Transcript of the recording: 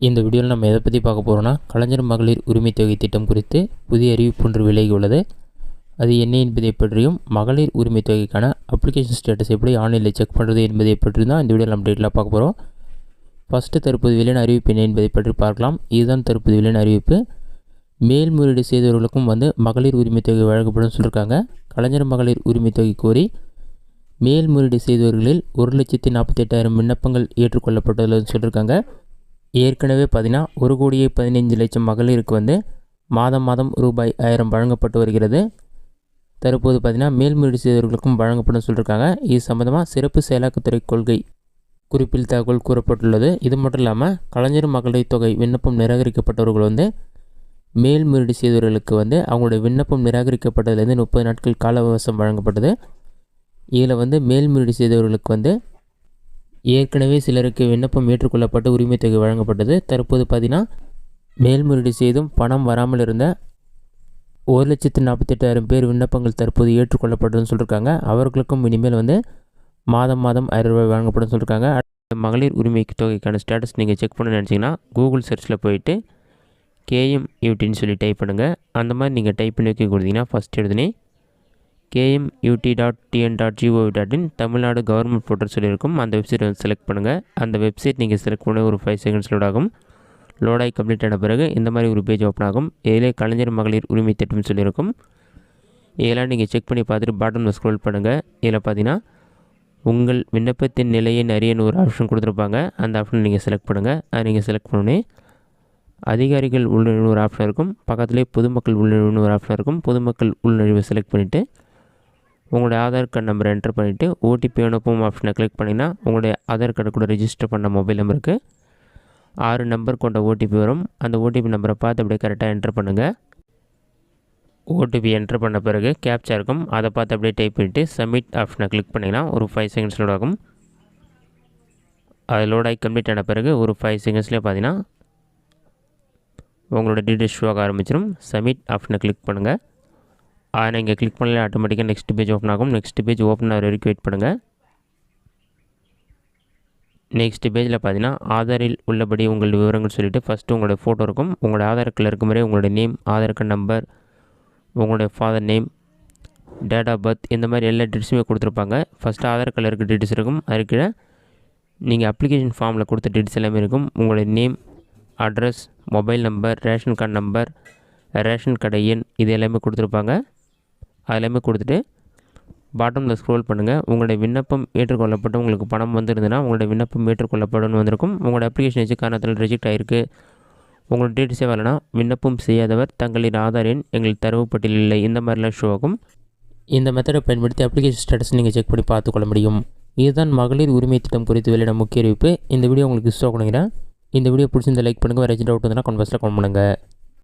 இந்த வீடியோவில் நம்ம எதை பற்றி பார்க்க போகிறோம்னா, கலைஞர் மகளிர் உரிமை தொகை திட்டம் குறித்து புதிய அறிவிப்பு ஒன்று விலகி உள்ளது. அது என்ன என்பதை பற்றியும், மகளிர் உரிமை தொகைக்கான அப்ளிகேஷன் ஸ்டேட்டஸ் எப்படி ஆன்லைனில் செக் பண்ணுறது என்பதை பற்றி தான் இந்த வீடியோவில் நம்ம டீட்டெயிலாக பார்க்க போகிறோம். ஃபஸ்ட்டு தற்போது வெளியான அறிவிப்பு என்ன என்பதை பற்றி பார்க்கலாம். இதுதான் தற்போது வெளியான அறிவிப்பு. மேல்முறையீடு செய்தவர்களுக்கும் மகளிர் உரிமை தொகை வழங்கப்படும் சொல்லியிருக்காங்க. கலைஞர் மகளிர் உரிமை தொகை கோரி மேல்முறையீடு செய்தவர்களில் 1,48,000 விண்ணப்பங்கள் ஏற்றுக்கொள்ளப்பட்டுள்ளதுன்னு சொல்லியிருக்காங்க. ஏற்கனவே 1,15,00,000 மகளிருக்கு மாதம் ரூபாய் 1000 வழங்கப்பட்டு வருகிறது. தற்போது மேல்முறையீடு செய்தவர்களுக்கும் வழங்கப்படும் சொல்லியிருக்காங்க. இது சம்பந்தமாக சிறப்பு செயலாக்கத்துறை கொள்கை குறிப்பில் தகவல் கூறப்பட்டுள்ளது. இது மட்டும் இல்லாமல் கலைஞர் மகளிர் தொகை விண்ணப்பம் நிராகரிக்கப்பட்டவர்கள் மேல்முறையீடு செய்தவர்களுக்கு அவங்களுடைய விண்ணப்பம் நிராகரிக்கப்பட்டதுலேருந்து 30 நாட்கள் கால அவகாசம் வழங்கப்பட்டது. இதில் மேல்முறையீடு செய்தவர்களுக்கு ஏற்கனவே சிலருக்கு விண்ணப்பம் ஏற்றுக்கொள்ளப்பட்டு உரிமை தொகை வழங்கப்பட்டது. தற்போது மேல்முறையீடு செய்தும் பணம் வராமல் இருந்த 1,48,000 பேர் விண்ணப்பங்கள் தற்போது ஏற்றுக்கொள்ளப்பட்டதுன்னு சொல்லியிருக்காங்க. அவர்களுக்கும் இனிமேல் மாதம் 1000 ரூபாய் வழங்கப்படும் சொல்லியிருக்காங்க. மகளிர் உரிமை தொகைக்கான ஸ்டேட்டஸ் நீங்கள் செக் பண்ண நினச்சிங்கன்னா கூகுள் சர்ச்சில் போயிட்டு KMUTன்னு சொல்லி டைப் பண்ணுங்கள். அந்த மாதிரி நீங்கள் டைப் பண்ணி வைக்க கொடுத்தீங்கன்னா ஃபஸ்ட் எடுத்துனே KMUT.TN.gov.in தமிழ்நாடு கவர்மெண்ட் போர்ட்டல் சொல்லியிருக்கும். அந்த வெப்சைட் செலக்ட் பண்ணுங்கள். அந்த வெப்சைட் நீங்கள் செலக்ட் பண்ண ஒரு 5 செகண்ட்ஸ் லோட் ஆகும். லோடாகி கம்ப்ளீட் ஆன பிறகு இந்த மாதிரி ஒரு பேஜ் ஓப்பன் ஆகும். இதிலே கலைஞர் மகளிர் உரிமை திட்டம் சொல்லியிருக்கும். இதெல்லாம் நீங்கள் செக் பண்ணி பார்த்துட்டு பாட்டமில் ஸ்க்ரோல் பண்ணுங்கள். இதில் பார்த்தீங்கன்னா உங்கள் விண்ணப்பத்தின் நிலையை அறியன்னு ஒரு ஆப்ஷன் கொடுத்துருப்பாங்க. அந்த ஆப்ஷனை நீங்கள் செலக்ட் பண்ணுங்கள். அதை நீங்கள் செலக்ட் பண்ணோன்னே அதிகாரிகள் உள்நுழைவு ஒரு ஆப்ஷன் இருக்கும். பக்கத்துலேயே பொதுமக்கள் உள்நுழைவுன்னு ஒரு ஆப்ஷன் இருக்கும். பொதுமக்கள் உள்நுழைவை செலக்ட் பண்ணிவிட்டு உங்களுடைய ஆதார் கார்டு நம்பரை என்டர் பண்ணிவிட்டு OTP அனுப்பும் ஆப்ஷனை கிளிக் பண்ணிங்கன்னா உங்களுடைய ஆதார் கார்டு கூட ரெஜிஸ்டர் பண்ண மொபைல் நம்பருக்கு 6 நம்பர் கொண்ட OTP வரும். அந்த OTP நம்பரை பார்த்து அப்படியே கரெக்டாக என்டர் பண்ணுங்கள். OTP என்டர் பண்ண பிறகு கேப்சா இருக்கும். அதை பார்த்து அப்படியே டைப் பண்ணிவிட்டு சப்மிட் ஆப்ஷனை கிளிக் பண்ணிங்கன்னா ஒரு 5 செகண்ட்ஸ் லோட் ஆகும். அது லோடாகி கம்ப்ளீட் ஆன பிறகு ஒரு 5 செகண்ட்ஸ்லேயே பார்த்தீங்கன்னா உங்களோட டீட்டெயில்ஸ் ஷோ ஆக ஆரம்பிச்சிடும். சப்மிட் ஆப்ஷனை கிளிக் பண்ணுங்கள். அதை நீங்கள் கிளிக் பண்ணல ஆட்டோமேட்டிக்காக நெக்ஸ்ட் பேஜ் ஓப்பன் ஆகும். நெக்ஸ்ட் பேஜ் ஓப்பன் ஆகிற வரைக்கும் வெயிட் பண்ணுங்கள். நெக்ஸ்ட் பேஜில் பார்த்தீங்கன்னா ஆதாரில் உள்ளபடி உங்கள் விவரங்கள் சொல்லிவிட்டு ஃபஸ்ட்டு உங்களோட ஃபோட்டோ இருக்கும். உங்களோட ஆதார் கார்டில் இருக்கும் மாதிரி உங்களோட நேம், ஆதார் கார்டு நம்பர், உங்களுடைய father name, date of birth, இந்த மாதிரி எல்லா டீட்டெயில்ஸுமே கொடுத்துருப்பாங்க. ஃபஸ்ட்டு ஆதார் கார்டில் இருக்க டீட்டெயில்ஸ் இருக்கும். அதுக்கு நீங்கள் அப்ளிகேஷன் ஃபார்மில் கொடுத்த டீட்டெயில்ஸ் எல்லாமே இருக்கும். உங்களுடைய name, address, mobile number, ration card number, ration கடை எண், இது எல்லாமே கொடுத்துருப்பாங்க. அதெல்லாமே கொடுத்துட்டு பாட்டமில் ஸ்க்ரோல் பண்ணுங்கள். உங்களுடைய விண்ணப்பம் ஏற்றுக்கொள்ளப்பட்டு உங்களுக்கு பணம் வந்திருந்ததுன்னா உங்களுடைய விண்ணப்பம் ஏற்றுக்கொள்ளப்படும் வந்திருக்கும். உங்களோட அப்ளிகேஷன் வச்சு காரணத்தில் ரிஜெக்ட் ஆகிருக்கு, உங்களோட டீட்டெயில்ஸே வரலனா விண்ணப்பம் செய்யாதவர் தங்களின் ஆதார் எண் எங்கள் தரவு பட்டியலில் இல்லை, இந்த மாதிரிலாம் ஷோ ஆகும். இந்த மெத்தடை பயன்படுத்தி அப்ளிகேஷன் ஸ்டேட்டஸ் நீங்கள் செக் பண்ணி பார்த்துக்கொள்ள முடியும். இதுதான் மகளிர் உரிமை திட்டம் குறித்து வெளியிட முக்கிய அறிவிப்பு. இந்த வீடியோ உங்களுக்கு யூஸ் ஆகணுங்கிறேன். இந்த வீடியோ பிடிச்சிருந்த லைக் பண்ணுங்கள். வேறு டவுட் இருந்தால் கமெண்ட் பாக்ஸில் கமெண்ட் பண்ணுங்கள்.